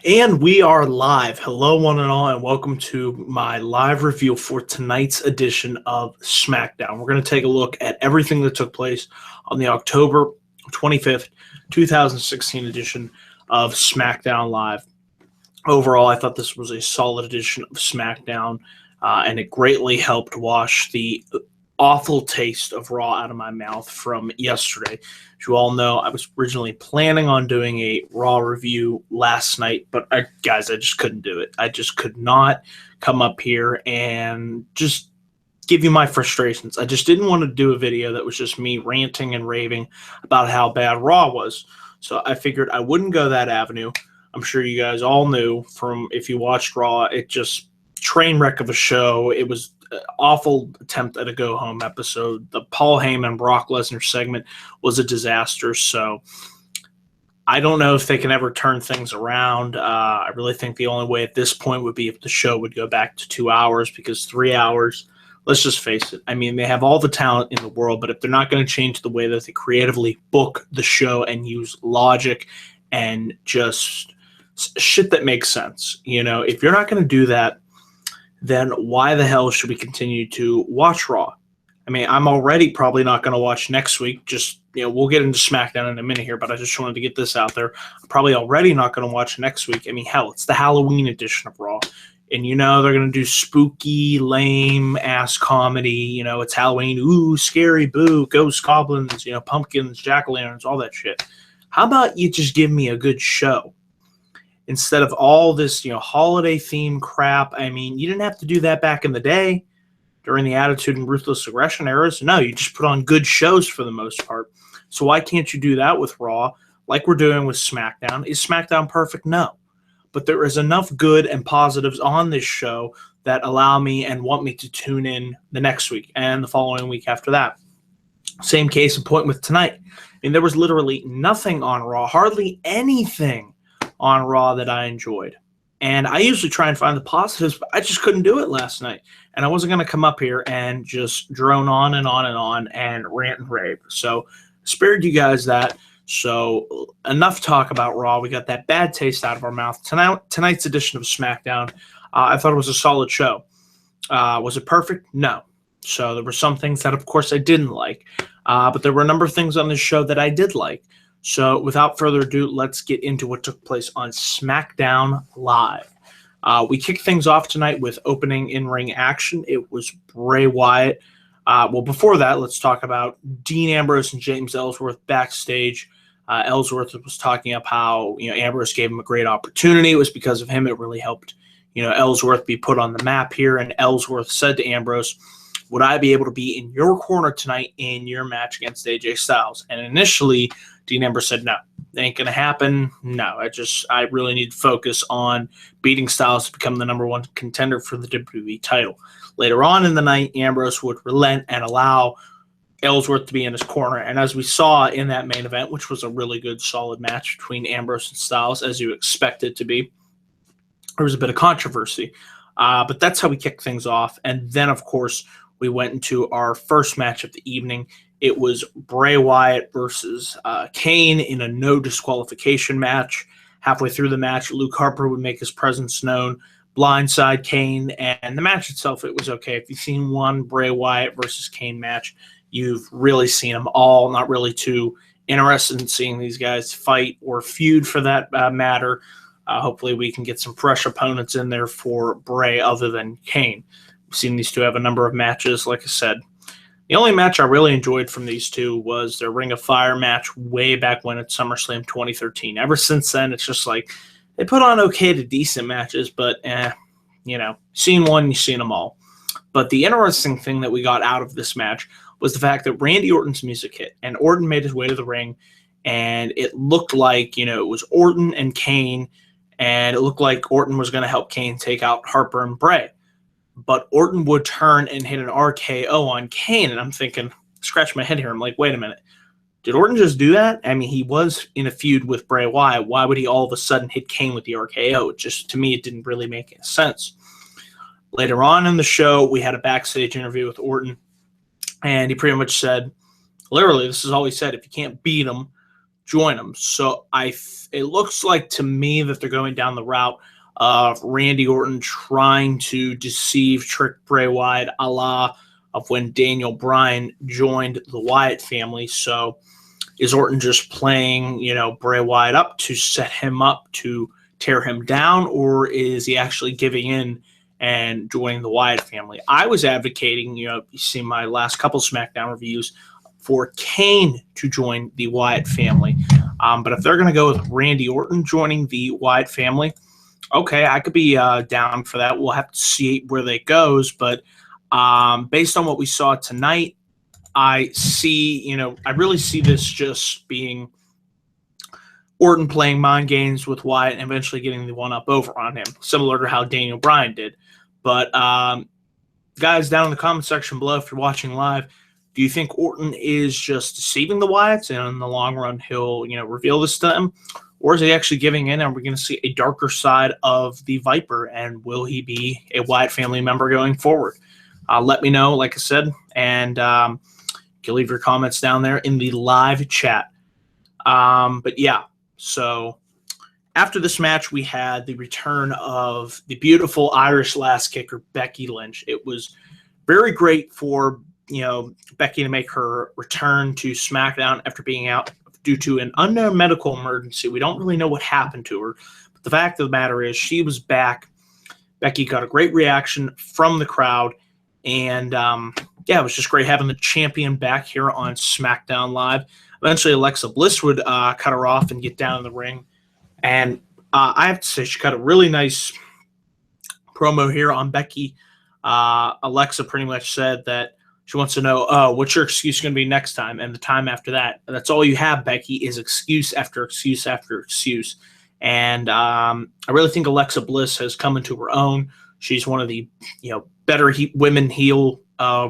And we are live. Hello, one and all, and welcome to my live review for tonight's edition of SmackDown. We're going to take a look at everything that took place on the October 25th, 2016 edition of SmackDown Live. Overall, I thought this was a solid edition of SmackDown, and it greatly helped wash the awful taste of Raw out of my mouth from yesterday. As you all know, I was originally planning on doing a Raw review last night, but I just couldn't do it. I just could not come up here and just give you my frustrations. I just didn't want to do a video that was just me ranting and raving about how bad Raw was. So I figured I wouldn't go that avenue. I'm sure you guys all knew from if you watched Raw, it just train wreck of a show. It was an awful attempt at a go-home episode. The Paul Heyman Brock Lesnar segment was a disaster. So I don't know if they can ever turn things around. I really think the only way at this point would be if the show would go back to 2 hours, because 3 hours, let's just face it. I mean, they have all the talent in the world, but if they're not going to change the way that they creatively book the show and use logic and just shit that makes sense, if you're not going to do that, then why the hell should we continue to watch Raw? I mean, I'm already probably not going to watch next week. Just, we'll get into SmackDown in a minute here, but I just wanted to get this out there. I'm probably already not going to watch next week. I mean, hell, it's the Halloween edition of Raw. And, they're going to do spooky, lame-ass comedy. It's Halloween. Ooh, scary, boo, ghosts, goblins, pumpkins, jack-o'-lanterns, all that shit. How about you just give me a good show? Instead of all this, holiday theme crap. I mean, you didn't have to do that back in the day during the Attitude and Ruthless Aggression eras. No, you just put on good shows for the most part. So why can't you do that with Raw like we're doing with SmackDown? Is SmackDown perfect? No. But there is enough good and positives on this show that allow me and want me to tune in the next week and the following week after that. Same case in point with tonight. I mean, there was literally nothing on Raw, hardly anything on Raw that I enjoyed. And I usually try and find the positives, but I just couldn't do it last night. And I wasn't going to come up here and just drone on and on and on and rant and rave. So spared you guys that. So enough talk about Raw. We got that bad taste out of our mouth. Tonight's edition of SmackDown, I thought it was a solid show. Was it perfect? No. So there were some things that, of course, I didn't like. But there were a number of things on this show that I did like. So without further ado, let's get into what took place on SmackDown Live. We kicked things off tonight with opening in-ring action. It was Bray Wyatt. Before that, let's talk about Dean Ambrose and James Ellsworth backstage. Ellsworth was talking up how Ambrose gave him a great opportunity. It was because of him. It really helped Ellsworth be put on the map here. And Ellsworth said to Ambrose, "Would I be able to be in your corner tonight in your match against AJ Styles?" And initially, Dean Ambrose said, "No, that ain't going to happen. No, I really need to focus on beating Styles to become the number one contender for the WWE title." Later on in the night, Ambrose would relent and allow Ellsworth to be in his corner. And as we saw in that main event, which was a really good, solid match between Ambrose and Styles, as you expect it to be, there was a bit of controversy. But that's how we kicked things off. And then, of course, we went into our first match of the evening. It was Bray Wyatt versus Kane in a no disqualification match. Halfway through the match, Luke Harper would make his presence known, blindside Kane, and the match itself, it was okay. If you've seen one Bray Wyatt versus Kane match, you've really seen them all. Not really too interested in seeing these guys fight or feud for that matter. Hopefully we can get some fresh opponents in there for Bray other than Kane. We've seen these two have a number of matches, like I said. The only match I really enjoyed from these two was their Ring of Fire match way back when at SummerSlam 2013. Ever since then, it's just like they put on okay to decent matches, but seen one, you've seen them all. But the interesting thing that we got out of this match was the fact that Randy Orton's music hit, and Orton made his way to the ring, and it looked like, it was Orton and Kane, and it looked like Orton was going to help Kane take out Harper and Bray. But Orton would turn and hit an RKO on Kane, and I'm thinking, scratch my head here. I'm like, wait a minute. Did Orton just do that? I mean, he was in a feud with Bray Wyatt. Why would he all of a sudden hit Kane with the RKO? To me, it didn't really make any sense. Later on in the show, we had a backstage interview with Orton, and he pretty much said, literally, this is all he said, if you can't beat him, join them. So it looks like to me that they're going down the route of Randy Orton trying to deceive, trick Bray Wyatt, a la of when Daniel Bryan joined the Wyatt family. So is Orton just playing, Bray Wyatt up to set him up to tear him down, or is he actually giving in and joining the Wyatt family? I was advocating, you see my last couple SmackDown reviews, for Kane to join the Wyatt family. But if they're going to go with Randy Orton joining the Wyatt family, okay, I could be down for that. We'll have to see where that goes. But based on what we saw tonight, I really see this just being Orton playing mind games with Wyatt and eventually getting the one up over on him, similar to how Daniel Bryan did. But guys, down in the comment section below, if you're watching live, do you think Orton is just deceiving the Wyatts and in the long run he'll, reveal this to them? Or is he actually giving in and we're going to see a darker side of the Viper? And will he be a Wyatt family member going forward? Let me know, like I said, and you can leave your comments down there in the live chat. But yeah, so after this match, we had the return of the beautiful Irish lass kicker, Becky Lynch. It was very great for Becky to make her return to SmackDown after being out due to an unknown medical emergency. We don't really know what happened to her, but the fact of the matter is she was back. Becky got a great reaction from the crowd, and it was just great having the champion back here on SmackDown Live. Eventually, Alexa Bliss would cut her off and get down in the ring, and I have to say she cut a really nice promo here on Becky. Alexa pretty much said that she wants to know, what's your excuse going to be next time and the time after that? That's all you have, Becky, is excuse after excuse after excuse. And I really think Alexa Bliss has come into her own. She's one of the better women heel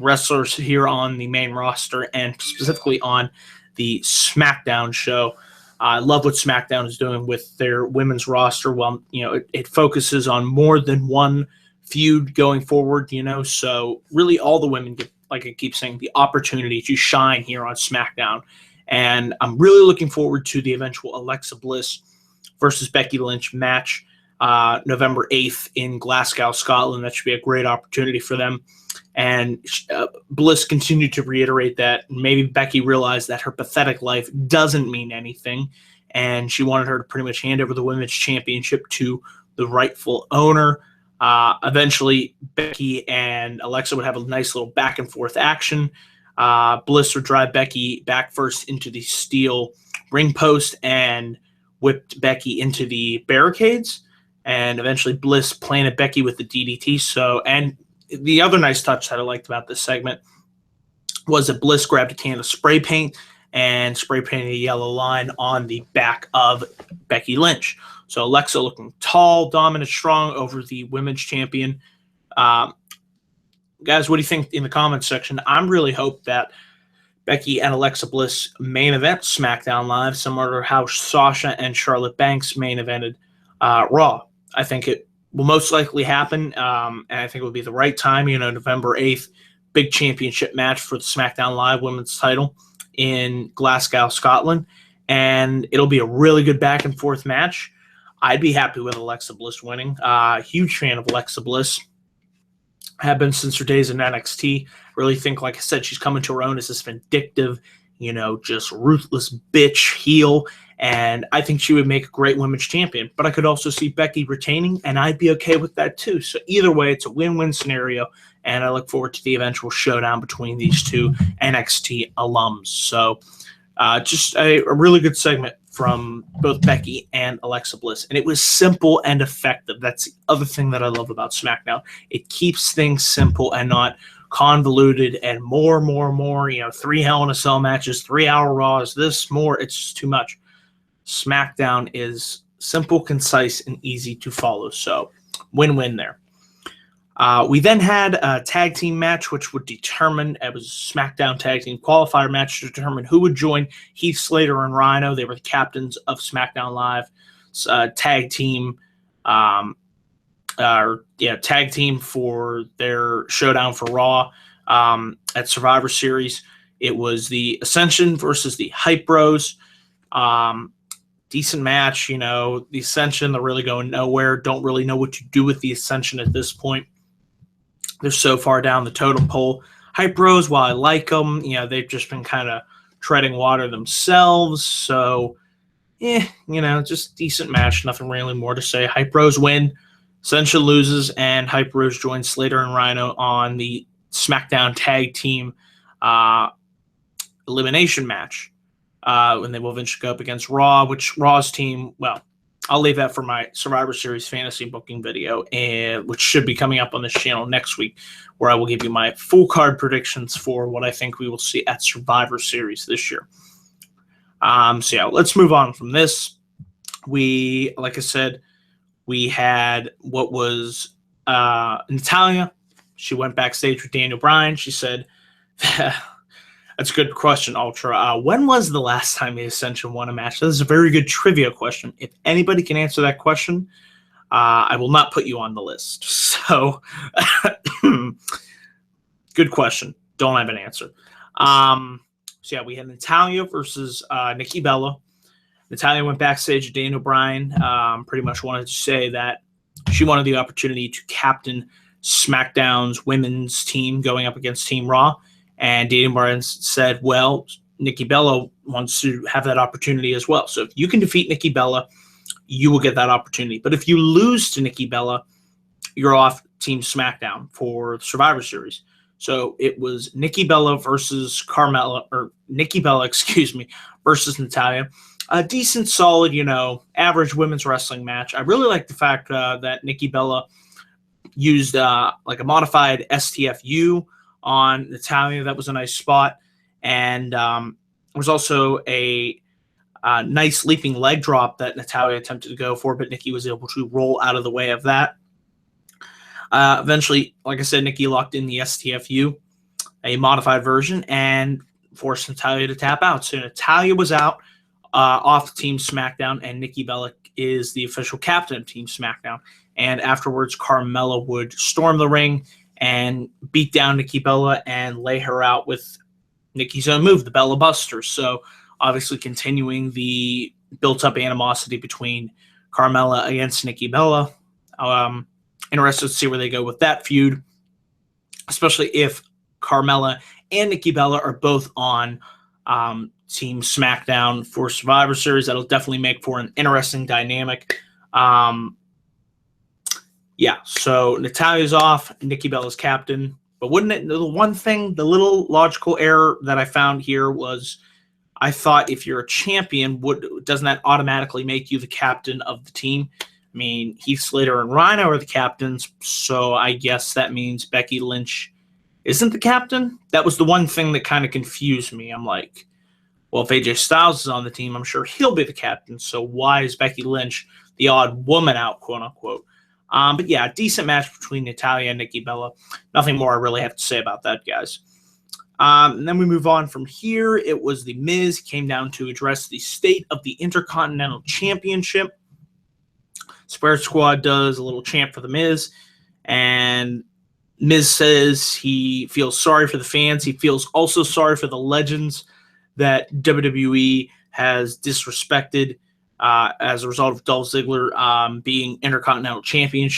wrestlers here on the main roster and specifically on the SmackDown show. I love what SmackDown is doing with their women's roster. Well, it focuses on more than one feud going forward, so really all the women get, like I keep saying, the opportunity to shine here on SmackDown. And I'm really looking forward to the eventual Alexa Bliss versus Becky Lynch match November 8th in Glasgow, Scotland. That should be a great opportunity for them. And Bliss continued to reiterate that maybe Becky realized that her pathetic life doesn't mean anything, and she wanted her to pretty much hand over the Women's Championship to the rightful owner. Eventually, Becky and Alexa would have a nice little back and forth action. Bliss would drive Becky back first into the steel ring post and whipped Becky into the barricades. And eventually, Bliss planted Becky with the DDT. And the other nice touch that I liked about this segment was that Bliss grabbed a can of spray paint and spray painted a yellow line on the back of Becky Lynch. So Alexa looking tall, dominant, strong over the women's champion. Guys, what do you think in the comments section? I really hope that Becky and Alexa Bliss main event SmackDown Live, similar to how Sasha and Charlotte Banks main evented Raw. I think it will most likely happen, and I think it will be the right time. November 8th, big championship match for the SmackDown Live women's title in Glasgow, Scotland, and it'll be a really good back and forth match. I'd be happy with Alexa Bliss winning. Huge fan of Alexa Bliss. Have been since her days in NXT. Really think, like I said, she's coming to her own as this vindictive, just ruthless bitch heel. And I think she would make a great women's champion. But I could also see Becky retaining, and I'd be okay with that too. So either way, it's a win-win scenario. And I look forward to the eventual showdown between these two NXT alums. So just a really good segment from both Becky and Alexa Bliss. And it was simple and effective. That's the other thing that I love about SmackDown. It keeps things simple and not convoluted and more, 3 Hell in a Cell matches, 3-hour Raws, this, more. It's just too much. SmackDown is simple, concise, and easy to follow. So win-win there. We then had a tag team match, which would determine, it was a SmackDown tag team qualifier match to determine who would join Heath, Slater, and Rhino. They were the captains of SmackDown Live tag team, tag team for their showdown for Raw at Survivor Series. It was the Ascension versus the Hype Bros. Decent match. The Ascension, they're really going nowhere. Don't really know what to do with the Ascension at this point. They're so far down the totem pole. Hype Bros, while I like them, they've just been kind of treading water themselves. So, just decent match. Nothing really more to say. Hype Bros win. Ascension loses, and Hype Bros joins Slater and Rhino on the SmackDown Tag Team elimination match. When they will eventually go up against Raw, which Raw's team, well, I'll leave that for my Survivor Series fantasy booking video, which should be coming up on this channel next week, where I will give you my full card predictions for what I think we will see at Survivor Series this year. Let's move on from this. Like I said, we had what was Natalya. She went backstage with Daniel Bryan. She said, that's a good question, Ultra. When was the last time the Ascension won a match? This is a very good trivia question. If anybody can answer that question, I will not put you on the list. So, good question. Don't have an answer. We had Natalya versus Nikki Bella. Natalya went backstage with Daniel Bryan. Pretty much wanted to say that she wanted the opportunity to captain SmackDown's women's team going up against Team Raw. And Daniel Bryan said, well, Nikki Bella wants to have that opportunity as well. So if you can defeat Nikki Bella, you will get that opportunity. But if you lose to Nikki Bella, you're off Team SmackDown for Survivor Series. So it was Nikki Bella versus versus Natalya. A decent, solid, average women's wrestling match. I really like the fact that Nikki Bella used like a modified STFU on Natalya. That was a nice spot. And there was also a nice leaping leg drop that Natalya attempted to go for, but Nikki was able to roll out of the way of that. Eventually, like I said, Nikki locked in the STFU, a modified version, and forced Natalya to tap out. So Natalya was out off Team SmackDown, and Nikki Bella is the official captain of Team SmackDown. And afterwards, Carmella would storm the ring and beat down Nikki Bella and lay her out with Nikki's own move, the Bella Buster. So obviously continuing the built-up animosity between Carmella against Nikki Bella. Interested to see where they go with that feud, especially if Carmella and Nikki Bella are both on Team SmackDown for Survivor Series. That'll definitely make for an interesting dynamic. So Natalya's off, Nikki Bella's captain. But wouldn't it, the little logical error that I found here was, I thought if you're a champion, doesn't that automatically make you the captain of the team? I mean, Heath, Slater, and Rhino are the captains, so I guess that means Becky Lynch isn't the captain? That was the one thing that kind of confused me. I'm like, well, if AJ Styles is on the team, I'm sure he'll be the captain, so why is Becky Lynch the odd woman out, quote-unquote? But yeah, a decent match between Natalya and Nikki Bella. Nothing more I really have to say about that, guys. And then we move on from here. It was The Miz came down to address the state of the Intercontinental Championship. Spirit Squad does a little chant for The Miz, and Miz says he feels sorry for the fans. He feels also sorry for the legends that WWE has disrespected as a result of Dolph Ziggler being Intercontinental champion.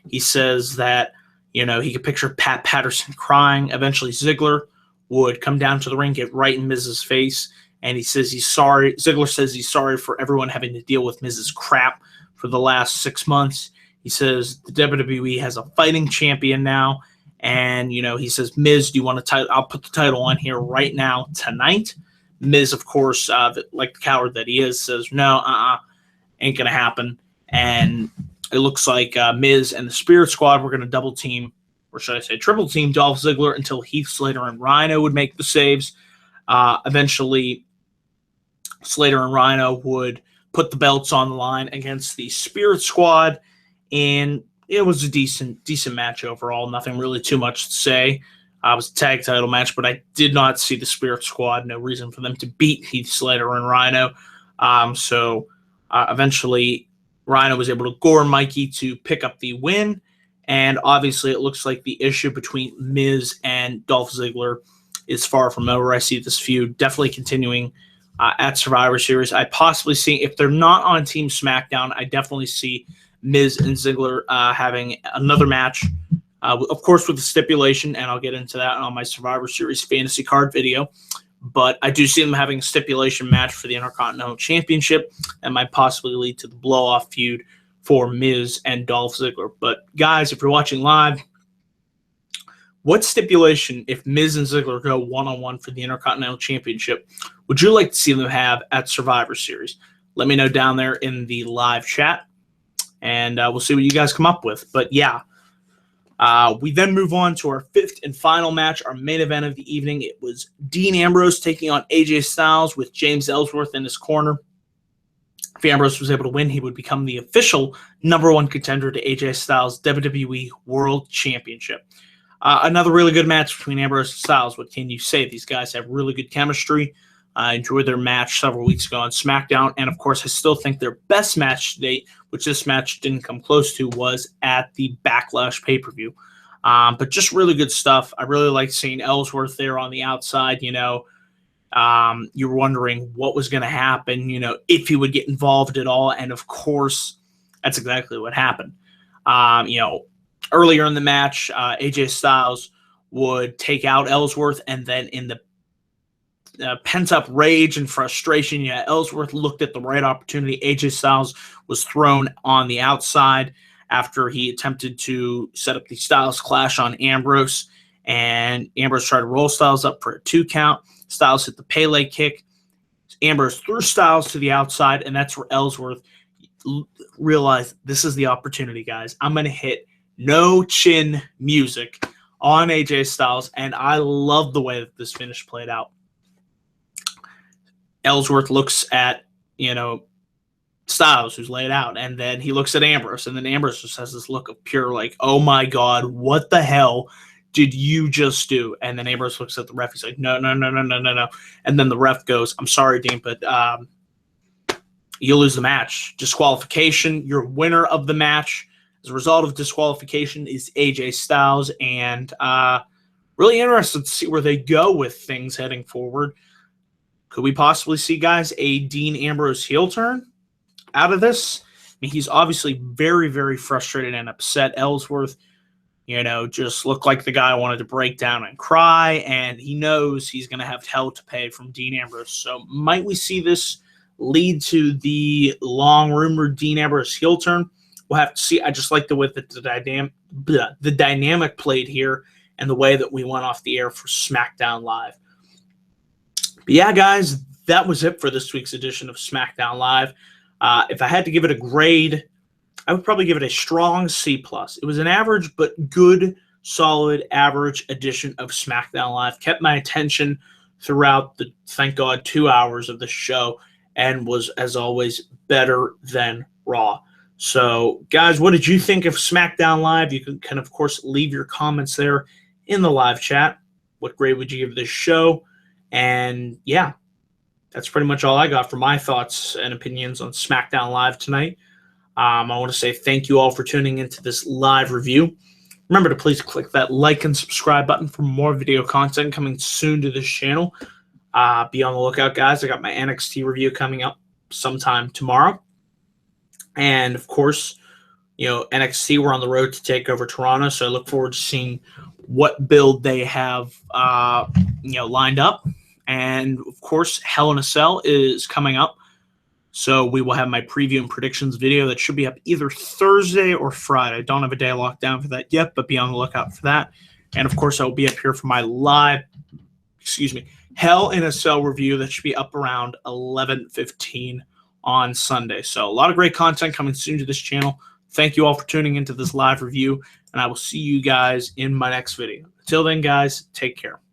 He says that, he could picture Pat Patterson crying. Eventually, Ziggler would come down to the ring, get right in Miz's face, and he says he's sorry. Ziggler says he's sorry for everyone having to deal with Miz's crap for the last 6 months. He says the WWE has a fighting champion now, and, he says, Miz, do you want a title? I'll put the title on here right now, tonight. Miz, of course, like the coward that he is, says, no, ain't going to happen. And it looks like Miz and the Spirit Squad were going to double team, or should I say triple team, Dolph Ziggler until Heath, Slater, and Rhino would make the saves. Eventually, Slater and Rhino would put the belts on the line against the Spirit Squad, and it was a decent match overall. Nothing really too much to say. It was a tag title match, but I did not see the Spirit Squad. No reason for them to beat Heath, Slater, and Rhino. Eventually, Rhino was able to gore Mikey to pick up the win. And obviously, it looks like the issue between Miz and Dolph Ziggler is far from over. I see this feud definitely continuing at Survivor Series. I possibly see, if they're not on Team SmackDown, I definitely see Miz and Ziggler having another match, of course with the stipulation, and I'll get into that on my Survivor Series fantasy card video. But I do see them having a stipulation match for the Intercontinental Championship and might possibly lead to the blow-off feud for Miz and Dolph Ziggler. But guys, if you're watching live, what stipulation, if Miz and Ziggler go one-on-one for the Intercontinental Championship, would you like to see them have at Survivor Series? Let me know down there in the live chat, and we'll see what you guys come up with. But yeah, we then move on to our fifth and final match, our main event of the evening. It was Dean Ambrose taking on AJ Styles with James Ellsworth in his corner. If Ambrose was able to win, he would become the official #1 contender to AJ Styles' WWE World Championship. Another really good match between Ambrose and Styles. What can you say? These guys have really good chemistry. I enjoyed their match several weeks ago on SmackDown. And, of course, I still think their best match to date, which this match didn't come close to, was at the Backlash pay-per-view. But just really good stuff. I really liked seeing Ellsworth there on the outside. You were wondering what was going to happen, if he would get involved at all. And, of course, that's exactly what happened. Earlier in the match, AJ Styles would take out Ellsworth, and then in the pent-up rage and frustration, Ellsworth looked at the right opportunity. AJ Styles was thrown on the outside after he attempted to set up the Styles Clash on Ambrose, and Ambrose tried to roll Styles up for a 2 count. Styles hit the Pele kick. Ambrose threw Styles to the outside, and that's where Ellsworth realized, this is the opportunity, guys. I'm going to hit no chin music on AJ Styles, and I love the way that this finish played out. Ellsworth looks at, Styles, who's laid out, and then he looks at Ambrose, and then Ambrose just has this look of pure, oh my God, what the hell did you just do? And then Ambrose looks at the ref. He's like, no. And then the ref goes, I'm sorry, Dean, but you'll lose the match. Disqualification. Your winner of the match as a result of disqualification is AJ Styles, and really interested to see where they go with things heading forward. Could we possibly see, guys, a Dean Ambrose heel turn out of this? I mean, he's obviously very, very frustrated and upset. Ellsworth, just looked like the guy wanted to break down and cry, and he knows he's going to have hell to pay from Dean Ambrose. So might we see this lead to the long-rumored Dean Ambrose heel turn? We'll have to see. I just like the way that the dynamic played here and the way that we went off the air for SmackDown Live. But yeah, guys, that was it for this week's edition of SmackDown Live. If I had to give it a grade, I would probably give it a strong C+. It was an average but good, solid, average edition of SmackDown Live. Kept my attention throughout the, thank God, 2 hours of the show, and was, as always, better than Raw. So, guys, what did you think of SmackDown Live? You can of course, leave your comments there in the live chat. What grade would you give this show? And, yeah, that's pretty much all I got for my thoughts and opinions on SmackDown Live tonight. I want to say thank you all for tuning into this live review. Remember to please click that like and subscribe button for more video content coming soon to this channel. Be on the lookout, guys. I got my NXT review coming up sometime tomorrow. And, of course, NXT, we're on the road to take over Toronto, so I look forward to seeing what build they have, lined up. And, of course, Hell in a Cell is coming up, so we will have my preview and predictions video that should be up either Thursday or Friday. I don't have a day locked down for that yet, but be on the lookout for that. And, of course, I will be up here for my Hell in a Cell review that should be up around 11:15 on Sunday. So a lot of great content coming soon to this channel. Thank you all for tuning into this live review, and I will see you guys in my next video. Until then, guys, take care.